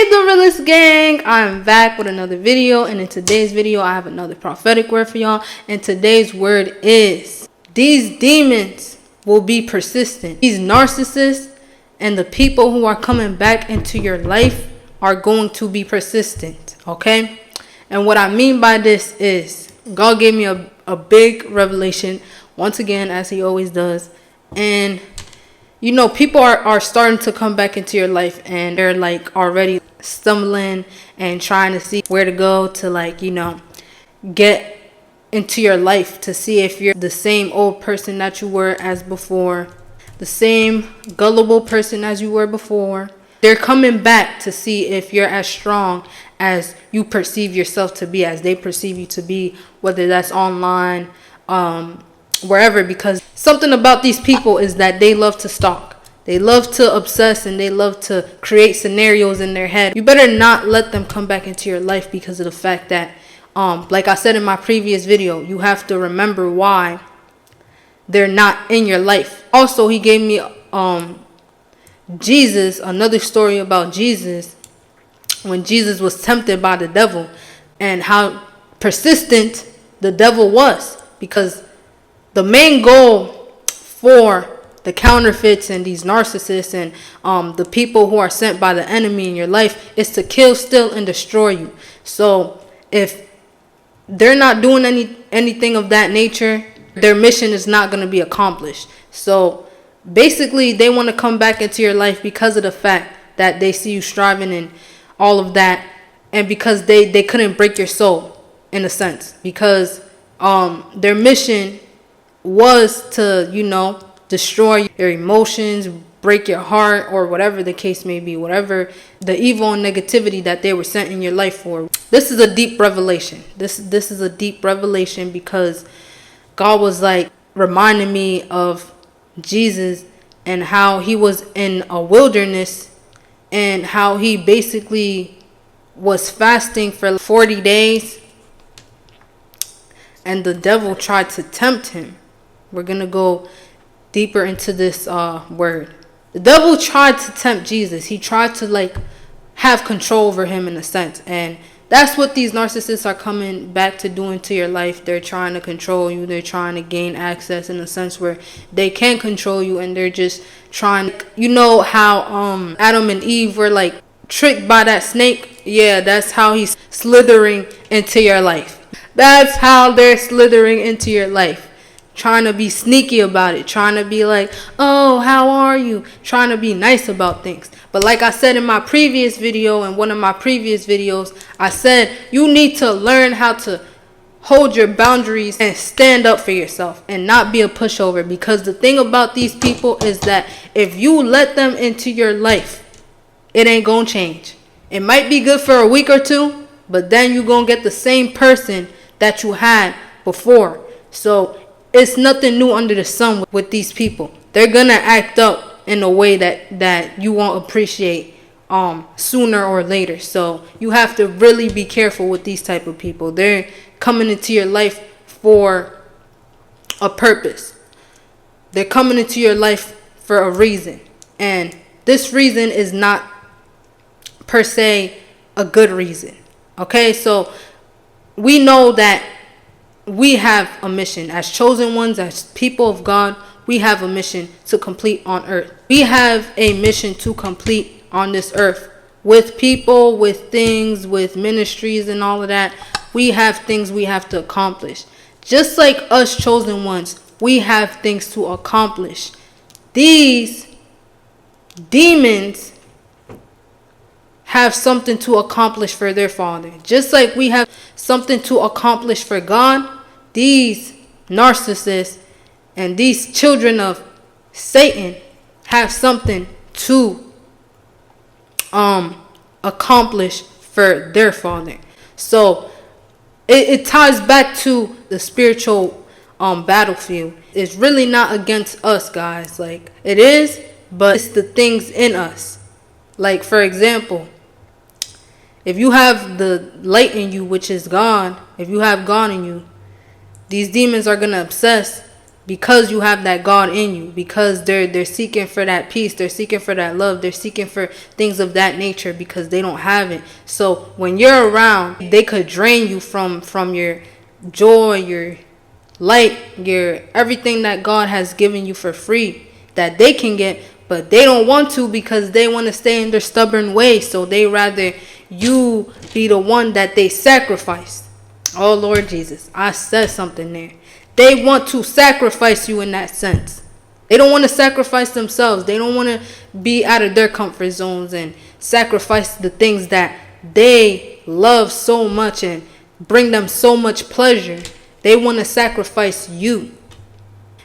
Hey Realist Gang, I'm back with another video, and in today's video I have another prophetic word for y'all. And today's word is, these demons will be persistent. These narcissists and the people who are coming back into your life are going to be persistent, okay? And what I mean by this is, God gave me a big revelation once again, as he always does. And you know, people are starting to come back into your life, and they're like already stumbling and trying to see where to go to, like, you know, get into your life to see if you're the same old person that you were as before, the same gullible person as you were before. They're coming back to see if you're as strong as you perceive yourself to be, as they perceive you to be, whether that's online, wherever, because something about these people is that they love to stalk. They love to obsess, and they love to create scenarios in their head. You better not let them come back into your life, because of the fact that, like I said in my previous video, you have to remember why they're not in your life. Also, he gave me Jesus, another story about Jesus, when Jesus was tempted by the devil, and how persistent the devil was, because the main goal for the counterfeits and these narcissists and the people who are sent by the enemy in your life is to kill, steal, and destroy you. So if they're not doing anything of that nature, their mission is not going to be accomplished. So basically, they want to come back into your life because of the fact that they see you striving and all of that, and because they couldn't break your soul, in a sense, because their mission was to, you know, destroy your emotions, break your heart, or whatever the case may be, whatever the evil and negativity that they were sent in your life for. This is a deep revelation. This is a deep revelation, because God was like reminding me of Jesus and how he was in a wilderness, and how he basically was fasting for 40 days, and the devil tried to tempt him. We're going to go deeper into this word. The devil tried to tempt Jesus. He tried to, like, have control over him, in a sense. And that's what these narcissists are coming back to doing to your life. They're trying to control you. They're trying to gain access, in a sense where they can control you, and they're just trying. You know how Adam and Eve were, like, tricked by that snake? Yeah, that's how he's slithering into your life. That's how they're slithering into your life. Trying to be sneaky about it, trying to be like, oh, how are you? Trying to be nice about things. But like I said in my previous video, in one of my previous videos, I said you need to learn how to hold your boundaries and stand up for yourself and not be a pushover. Because the thing about these people is that if you let them into your life, it ain't gonna change. It might be good for a week or two, but then you're gonna get the same person that you had before. So it's nothing new under the sun with these people. They're gonna act up in a way that you won't appreciate sooner or later. So you have to really be careful with these type of people. They're coming into your life for a purpose. They're coming into your life for a reason, and this reason is not per se a good reason. Okay, so we know that we have a mission as chosen ones, as people of God. We have a mission to complete on earth. We have a mission to complete on this earth, with people, with things, with ministries and all of that. We have things we have to accomplish. Just like us chosen ones, we have things to accomplish. These demons have something to accomplish for their Father. Just like we have something to accomplish for God, these narcissists and these children of Satan have something to accomplish for their Father. So it ties back to the spiritual battlefield. It's really not against us, guys. Like, it is, but it's the things in us. Like, for example, if you have the light in you, which is God, if you have God in you, these demons are going to obsess because you have that God in you, because they're seeking for that peace, they're seeking for that love, they're seeking for things of that nature because they don't have it. So when you're around, they could drain you from your joy, your light, your everything that God has given you for free that they can get, but they don't want to because they want to stay in their stubborn ways. So they rather you be the one that they sacrifice. Oh Lord Jesus, I said something there. They want to sacrifice you in that sense. They don't want to sacrifice themselves. They don't want to be out of their comfort zones and sacrifice the things that they love so much and bring them so much pleasure. They want to sacrifice you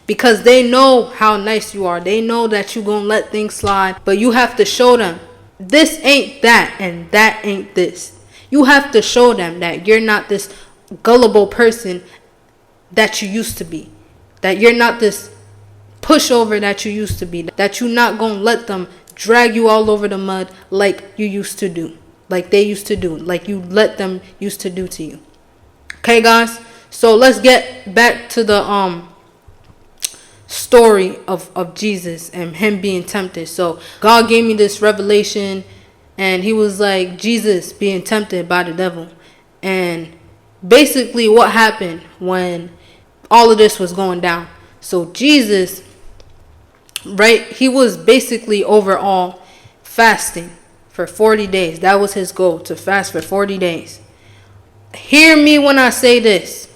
because they know how nice you are. They know that you're going to let things slide, but you have to show them this ain't that and that ain't this. You have to show them that you're not this gullible person that you used to be, that you're not this pushover that you used to be, that you're not going to let them drag you all over the mud like you used to do, like they used to do, like you let them used to do to you. Okay, guys, so let's get back to the story of Jesus and him being tempted. So God gave me this revelation, and he was like, Jesus being tempted by the devil. And basically what happened when all of this was going down. So Jesus, right, he was basically overall fasting for 40 days. That was his goal, to fast for 40 days. Hear me when I say this.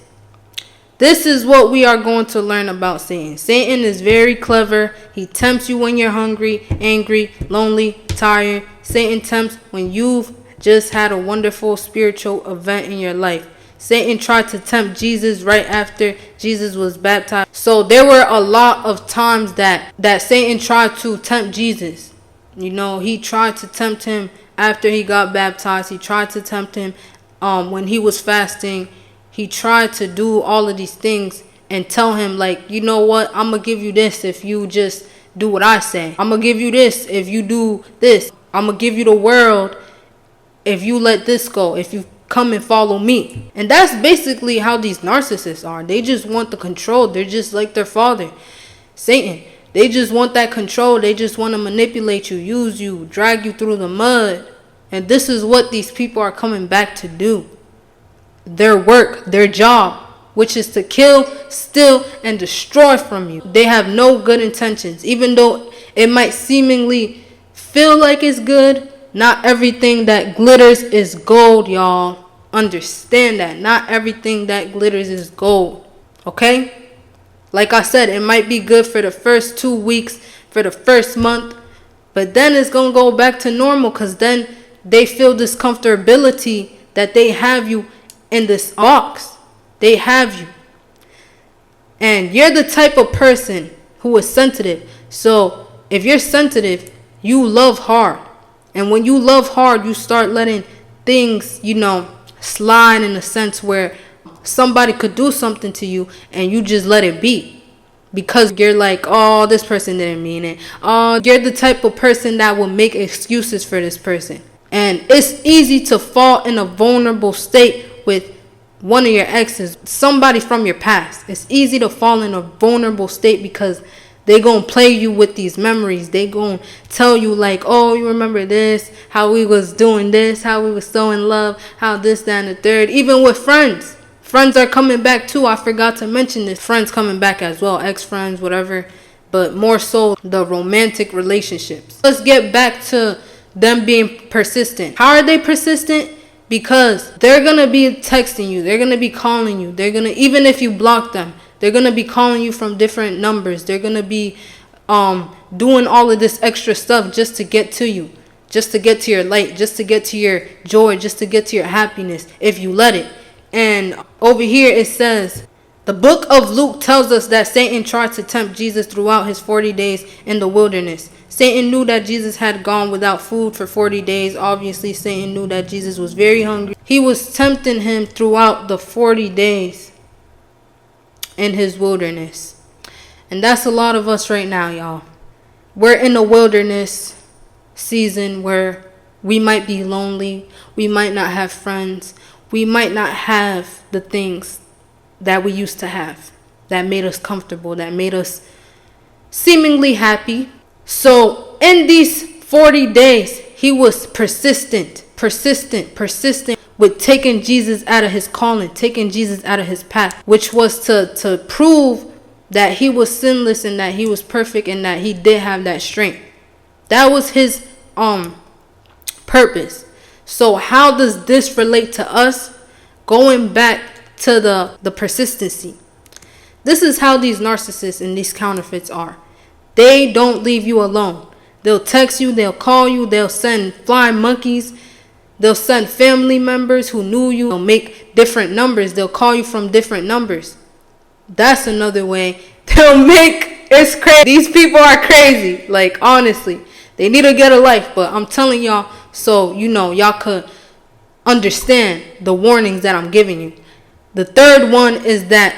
This is what we are going to learn about Satan. Satan is very clever. He tempts you when you're hungry, angry, lonely, tired. Satan tempts when you've just had a wonderful spiritual event in your life. Satan tried to tempt Jesus right after Jesus was baptized. So there were a lot of times that Satan tried to tempt Jesus. You know, he tried to tempt him after he got baptized. He tried to tempt him when he was fasting. He tried to do all of these things and tell him, like, you know what, I'm going to give you this if you just do what I say. I'm going to give you this if you do this. I'm going to give you the world if you let this go, if you come and follow me. And that's basically how these narcissists are. They just want the control. They're just like their father, Satan. They just want that control. They just want to manipulate you, use you, drag you through the mud. And this is what these people are coming back to do. Their work, their job, which is to kill, steal, and destroy from you. They have no good intentions. Even though it might seemingly feel like it's good, not everything that glitters is gold, y'all. Understand that. Not everything that glitters is gold. Okay? Like I said, it might be good for the first 2 weeks, for the first month, but then it's going to go back to normal because then they feel this comfortability that they have you in this box. They have you. And you're the type of person who is sensitive. So if you're sensitive, you love hard. And when you love hard, you start letting things, slide in a sense where somebody could do something to you and you just let it be. Because you're like, oh, this person didn't mean it. Oh, you're the type of person that will make excuses for this person. And it's easy to fall in a vulnerable state with one of your exes, somebody from your past. It's easy to fall in a vulnerable state because they gonna play you with these memories. They gonna tell you like, oh, you remember this, how we was doing this, how we was so in love, how this, that, and the third. Even with friends. Friends are coming back too. I forgot to mention this. Friends coming back as well. Ex-friends, whatever. But more so the romantic relationships. Let's get back to them being persistent. How are they persistent? Because they're going to be texting you. They're going to be calling you. They're going to, even if you block them, they're going to be calling you from different numbers. They're going to be doing all of this extra stuff just to get to you. Just to get to your light. Just to get to your joy. Just to get to your happiness. If you let it. And over here it says, the book of Luke tells us that Satan tried to tempt Jesus throughout his 40 days in the wilderness. Satan knew that Jesus had gone without food for 40 days. Obviously, Satan knew that Jesus was very hungry. He was tempting him throughout the 40 days in his wilderness. And that's a lot of us right now, y'all. We're in a wilderness season where we might be lonely. We might not have friends. We might not have the things that we used to have, that made us comfortable, that made us seemingly happy. So in these 40 days, he was persistent with taking Jesus out of his calling, taking Jesus out of his path, which was to prove that he was sinless and that he was perfect and that he did have that strength. That was his purpose. So how does this relate to us? Going back to the persistency. This is how these narcissists and these counterfeits are. They don't leave you alone. They'll text you, they'll call you, they'll send flying monkeys, they'll send family members who knew you, they'll make different numbers, they'll call you from different numbers. That's another way they'll make, it's crazy. These people are crazy. Like, honestly, they need to get a life, but I'm telling y'all, so y'all could understand the warnings that I'm giving you. The third one is that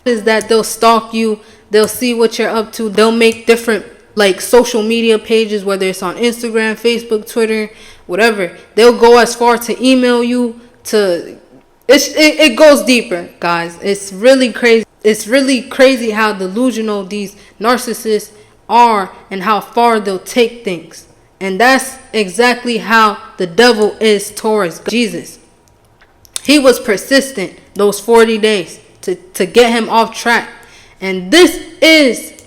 they'll stalk you, they'll see what you're up to, they'll make different like social media pages, whether it's on Instagram, Facebook, Twitter, whatever. They'll go as far to email you to it goes deeper, guys. It's really crazy. It's really crazy how delusional these narcissists are and how far they'll take things. And that's exactly how the devil is towards Jesus. He was persistent those 40 days to get him off track. And this is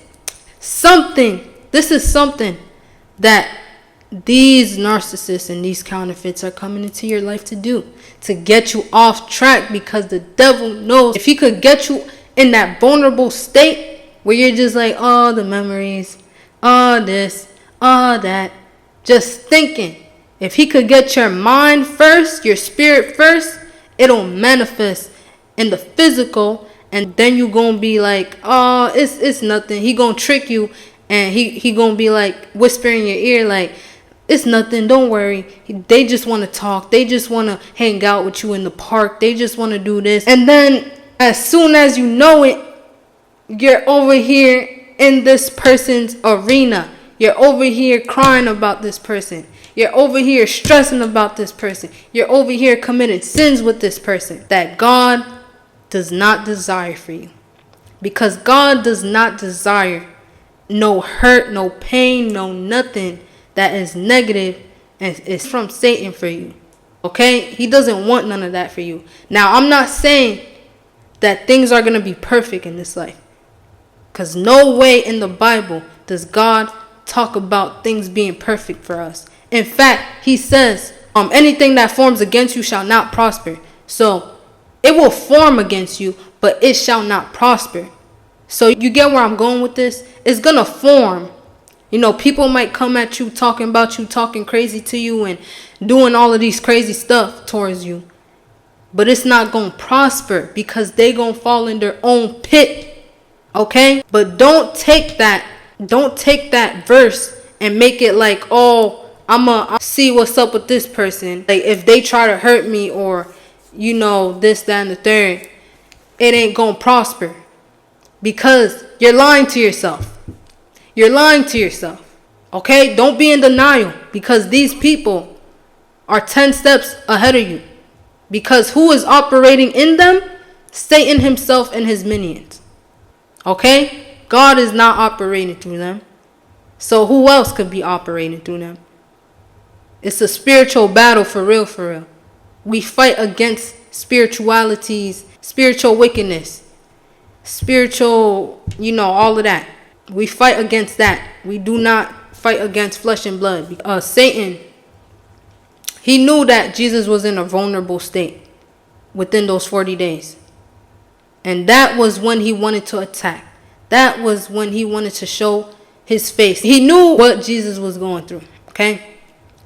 something that these narcissists and these counterfeits are coming into your life to do, to get you off track, because the devil knows if he could get you in that vulnerable state where you're just like, oh, the memories, oh, this, oh, that, just thinking. If he could get your mind first, your spirit first, it'll manifest in the physical, and then you gonna be like, oh, it's nothing. He gonna trick you, and he gonna be like whispering in your ear like, it's nothing, don't worry. They just want to talk. They just want to hang out with you in the park. They just want to do this. And then as soon as you know it, you're over here in this person's arena. You're over here crying about this person. You're over here stressing about this person. You're over here committing sins with this person that God does not desire for you. Because God does not desire no hurt, no pain, no nothing that is negative and is from Satan for you. Okay? He doesn't want none of that for you. Now, I'm not saying that things are going to be perfect in this life. Because no way in the Bible does God talk about things being perfect for us. In fact, he says, anything that forms against you shall not prosper. So, it will form against you, but it shall not prosper. So, you get where I'm going with this? It's going to form. People might come at you, talking about you, talking crazy to you, and doing all of these crazy stuff towards you. But it's not going to prosper because they going to fall in their own pit. Okay? But don't take that verse and make it like, oh, I'll see what's up with this person. Like, if they try to hurt me or, this, that, and the third, it ain't going to prosper. Because you're lying to yourself. You're lying to yourself. Okay? Don't be in denial, because these people are 10 steps ahead of you. Because who is operating in them? Satan himself and his minions. Okay? God is not operating through them. So who else could be operating through them? It's a spiritual battle for real, for real. We fight against spiritualities, spiritual wickedness, spiritual, all of that. We fight against that. We do not fight against flesh and blood. Satan, he knew that Jesus was in a vulnerable state within those 40 days. And that was when he wanted to attack. That was when he wanted to show his face. He knew what Jesus was going through. Okay?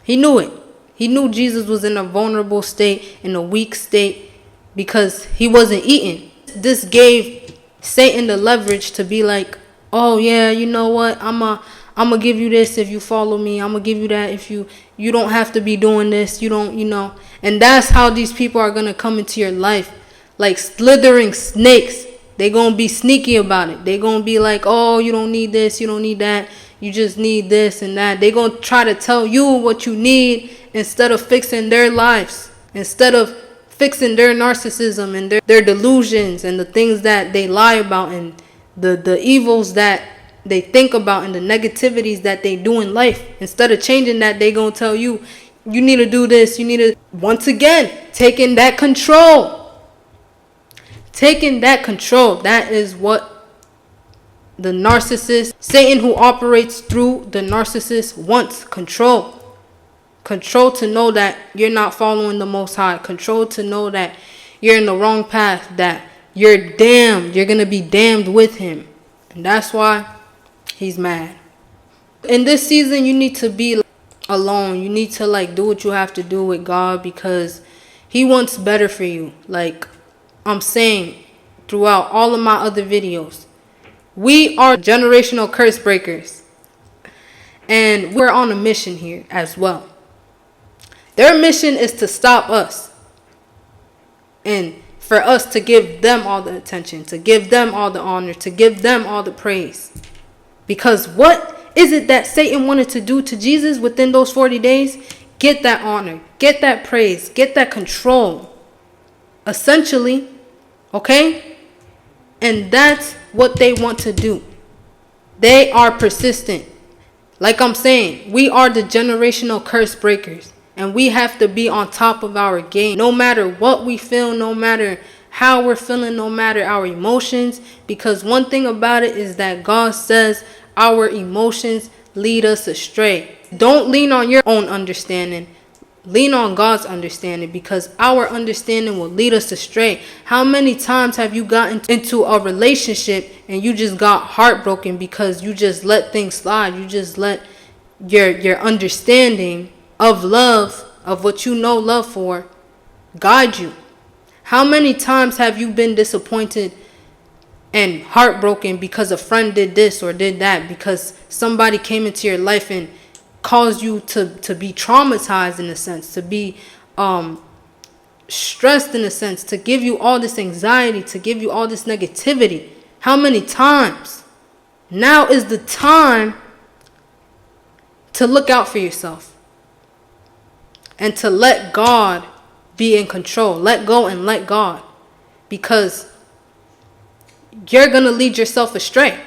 He knew it. He knew Jesus was in a vulnerable state, in a weak state, because he wasn't eating. This gave Satan the leverage to be like, oh yeah, you know what? I'm gonna give you this if you follow me. I'm gonna give you that if you don't have to be doing this. You don't, And that's how these people are gonna come into your life, like slithering snakes. They gonna be sneaky about it. They gonna be like, oh, you don't need this, you don't need that. You just need this and that. They gonna try to tell you what you need instead of fixing their lives. Instead of fixing their narcissism and their delusions and the things that they lie about and the evils that they think about and the negativities that they do in life. Instead of changing that, they gonna tell you, you need to do this, you need to, once again, taking that control. Taking that control. That is what the narcissist, Satan who operates through the narcissist, wants. Control. Control to know that you're not following the Most High. Control to know that you're in the wrong path, that you're damned. You're going to be damned with him. And that's why he's mad. In this season, you need to be alone. You need to do what you have to do with God, because he wants better for you. Like I'm saying throughout all of my other videos, we are generational curse breakers. And we're on a mission here as well. Their mission is to stop us. And for us to give them all the attention, to give them all the honor, to give them all the praise. Because what is it that Satan wanted to do to Jesus within those 40 days? Get that honor, get that praise, get that control. Essentially, okay? And that's what they want to do. They are persistent. Like I'm saying, we are the generational curse breakers. And we have to be on top of our game. No matter what we feel, no matter how we're feeling, no matter our emotions. Because one thing about it is that God says our emotions lead us astray. Don't lean on your own understanding. Lean on God's understanding, because our understanding will lead us astray. How many times have you gotten into a relationship and you just got heartbroken because you just let things slide? You just let your understanding of love, of what you know love for, guide you. How many times have you been disappointed and heartbroken because a friend did this or did that, because somebody came into your life and caused you to be traumatized in a sense, to be stressed in a sense, to give you all this anxiety, to give you all this negativity? How many times? Now is the time to look out for yourself. And to let God be in control. Let go and let God. Because you're going to lead yourself astray.